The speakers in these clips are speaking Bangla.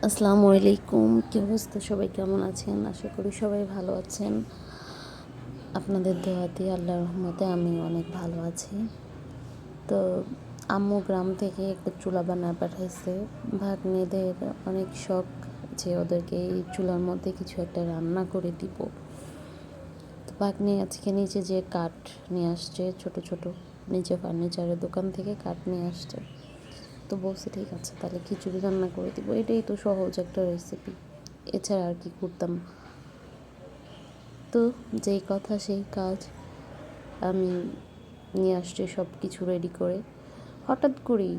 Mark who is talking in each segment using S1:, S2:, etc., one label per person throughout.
S1: আসসালামু আলাইকুম, কি অবস্থা? সবাই কেমন আছেন? আশা করি সবাই ভালো আছেন। আপনাদের দোয়াতে আল্লাহর রহমতে আমি অনেক ভালো আছি। তো আম্মু গ্রাম থেকে একটা চুলা বানায় পাঠাইছে। ভাগ্নেদের অনেক শখ যে ওদেরকে এই চুলার মধ্যে কিছু একটা রান্না করে দিব। তো ভাগ্নে আজকে নিচে যে কাঠ নিয়ে আসছে, ছোট ছোট নিচে ফার্নিচারের দোকান থেকে কাঠ নিয়ে আসছে। তো বলছি ঠিক আছে, তাহলে খিচুড়ি রান্না করে দিব, এটাই তো সহজ একটা রেসিপি, এছাড়া আর কি করতাম। তো যেই কথা সেই কাজ, আমি নিয়ে আসছি সব কিছু রেডি করে। হঠাৎ করেই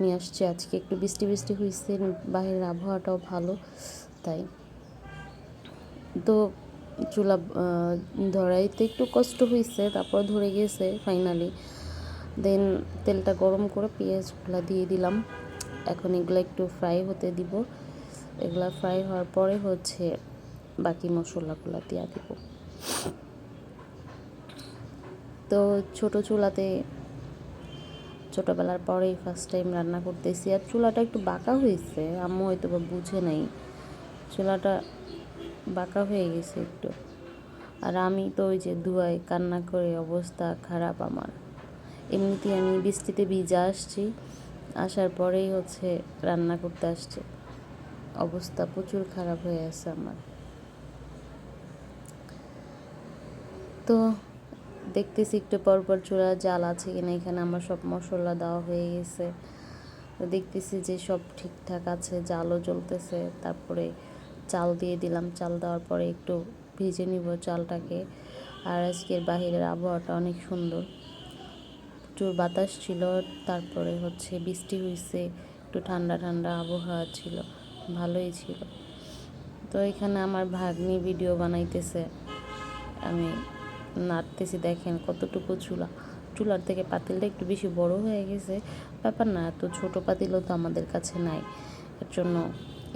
S1: নিয়ে আসছে, আজকে একটু বৃষ্টি বৃষ্টি হয়েছে, বাইরের আবহাওয়াটাও ভালো, তাই। তো চুলা ধরাইতে একটু কষ্ট হয়েছে, তারপর ধরে গেছে ফাইনালি। দেন তেলটা গরম করে পেঁয়াজগুলো দিয়ে দিলাম। এখন এগুলো একটু ফ্রাই হতে দিব। এগুলা ফ্রাই হওয়ার পরে বাকি মশলাগুলো দিয়ে দিব। তো ছোট চুলাতে ছোটোবেলার পরেই ফার্স্ট টাইম রান্না করতেছি, আর চুলাটা একটু বাঁকা হয়েছে, আম্মু হয়তো বা বুঝে নাই, চুলাটা বাঁকা হয়ে গেছে একটু। আর আমি তো ওই যে ধোঁয়ায় কান্না করে অবস্থা খারাপ আমার। এমনিতেই আমি বৃষ্টিতে ভিজা আসছি, আসার পরেই রান্না করতে আসছে, অবস্থা প্রচুর খারাপ হয়ে আছে আমার। তো দেখতেছি একটু পরপর চুলার জাল আছে কিনা, এখানে আমার সব মশলা দেওয়া হয়ে গেছে। তো দেখতেছি যে সব ঠিকঠাক আছে, জালও জ্বলতেছে। তারপরে চাল দিয়ে দিলাম, চাল দেওয়ার পরে একটু ভিজে নিব চালটাকে। আর আজকের বাহিরের আবহাওয়াটা অনেক সুন্দর, প্রচুর বাতাস ছিল, তারপরে বৃষ্টি হয়েছে, একটু ঠান্ডা ঠান্ডা আবহাওয়া ছিল, ভালোই ছিল। তো এখানে আমার ভাগ্নি ভিডিও বানাইতেছে, আমি নাড়তেছি, দেখেন কতটুকু চুলার থেকে পাতিলটা একটু বেশি বড় হয়ে গেছে। ব্যাপার না, এত ছোট পাতিলও তো আমাদের কাছে নাই, এর জন্য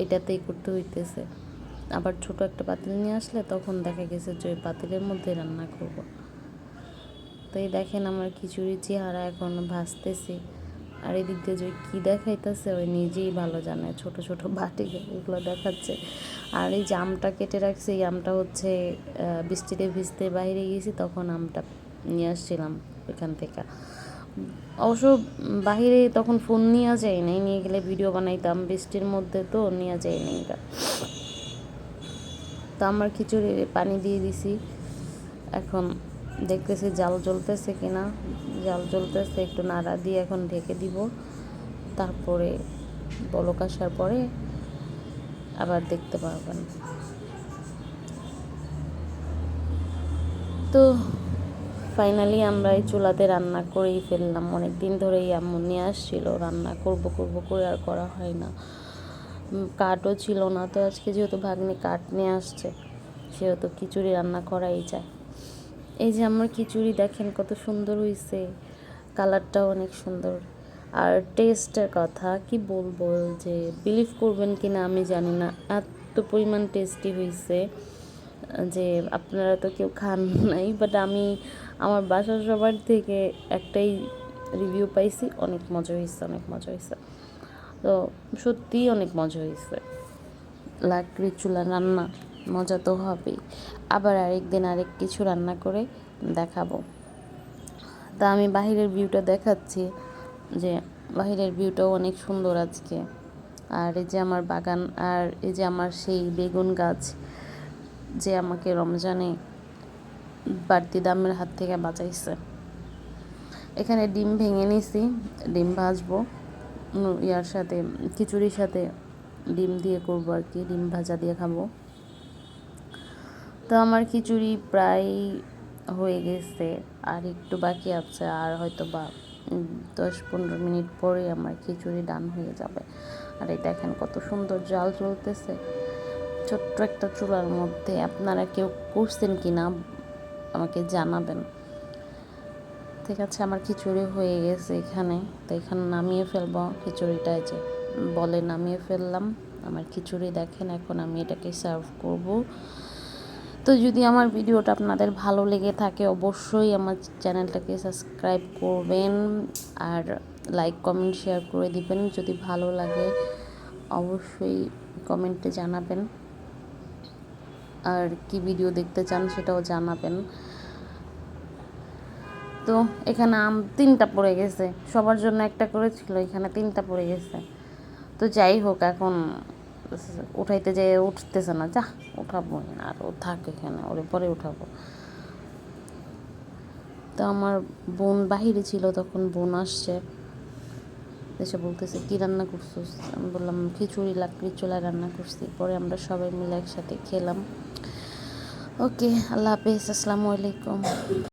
S1: এটাতেই করতে হইতেছে। আবার ছোট একটা পাতিল নিয়ে আসলে তখন দেখা গেছে যে ওই পাতিলের মধ্যে রান্না করব। তো এই দেখেন আমার খিচুড়ির চেহারা এখন ভাজতেছি, আর এদিক দিয়ে যে কী দেখাইতেছে ওই নিজেই ভালো জানে, ছোট ছোট বাটি এগুলো দেখাচ্ছে। আর এই যে আমটা কেটে রাখছে, এই আমটা বৃষ্টিতে ভিজতে বাইরে গেছি, তখন আমটা নিয়ে আসছিলাম ওইখান থেকে। অবশ্য বাহিরে তখন ফোন নিয়ে যাই নাই, নিয়ে গেলে ভিডিও বানাইতাম, বৃষ্টির মধ্যে তো নিয়ে যাই নাই এটা। তো আমার খিচুড়ি পানি দিয়ে দিছি, এখন দেখতেছি জাল জ্বলতেছে কিনা। জাল জ্বলতেছে, একটু নাড়া দিয়ে এখন ঢেকে দিব। তারপরে বলক আসার পরে আবার দেখতে পারবেন। তো ফাইনালি আমরা এই চুলাতে রান্না করেই ফেললাম। অনেক দিন ধরেই আম্মু নিয়ে আসছিল, রান্না করব করে আর করা হয় না। কাঠও ছিল না, তো আজকে যেহেতু ভাগ্নে কাঠ নিয়ে আসছে, সেহেতু খিচুড়ি রান্না করাই যায়। এই যে আমার খিচুড়ি দেখেন কত সুন্দর হয়েছে, কালারটাও অনেক সুন্দর। আর টেস্টের কথা কি বলবো, যে বিলিভ করবেন কি না আমি জানি না, এত পরিমাণ টেস্টি হয়েছে যে আপনারা তো কেউ খান নাই, বাট আমি আমার বাসার সবার থেকে একটাই রিভিউ পাইছি, অনেক মজা হয়েছে, অনেক মজা হয়েছে। তো সত্যিই অনেক মজা হয়েছে। লাকড়ি চুলা রান্না মজা তো হবেই। আবার আরেকদিন আরেক কিছু রান্না করে দেখাবো। তা আমি বাহিরের ভিউটা দেখাচ্ছি, যে বাহিরের ভিউটাও অনেক সুন্দর আজকে। আর এই যে আমার বাগান, আর এই যে আমার সেই বেগুন গাছ, যে আমাকে রমজানে বাড়তি দামের হাত থেকে বাঁচাইছে। এখানে ডিম ভেঙে নিছি, ডিম ভাজবো ইয়ার সাথে, খিচুড়ির সাথে ডিম দিয়ে করবো আর কি, ডিম ভাজা দিয়ে খাবো। তো আমার খিচুড়ি প্রায় হয়ে গেছে, আর একটু বাকি আছে, আর হয়তো বা 10-15 মিনিট পরে আমার খিচুড়ি ডান হয়ে যাবে। আর এই দেখেন কত সুন্দর জাল চলতেছে ছোট্ট একটা চুলার মধ্যে। আপনারা কেউ করছেন কি না আমাকে জানাবেন। ঠিক আছে, আমার খিচুড়ি হয়ে গেছে এখানে। তো এখানে নামিয়ে ফেলবো খিচুড়িটা, যে বলে নামিয়ে ফেললাম আমার খিচুড়ি। দেখেন এখন আমি এটাকে সার্ভ করব। তো যদি আমার ভিডিওটা আপনাদের ভালো লেগে থাকে, অবশ্যই আমার চ্যানেলটাকে সাবস্ক্রাইব করবেন, আর লাইক কমেন্ট শেয়ার করে দিবেন যদি ভালো লাগে। অবশ্যই কমেন্টে জানাবেন, আর কি ভিডিও দেখতে চান সেটাও জানাবেন। তো এখানে আম 3টা পড়ে গেছে, সবার জন্য একটা করে ছিল, এখানে 3টা পড়ে গেছে। তো যাই হোক, এখন উঠাইতে যেয়ে উঠতেছে না, যা উঠাবো না, আর ও থাক এখানে, ওরে পরে উঠাবো। তো আমার বোন বাহিরে ছিল, তখন বোন আসছে, এসে বলতেছে কী রান্না করছিস? আমি বললাম খিচুড়ি লাকড়ির চুলায় রান্না করছি। পরে আমরা সবাই মিলে একসাথে খেলাম। ওকে, আল্লাহ হাফেজ, আসসালামু আলাইকুম।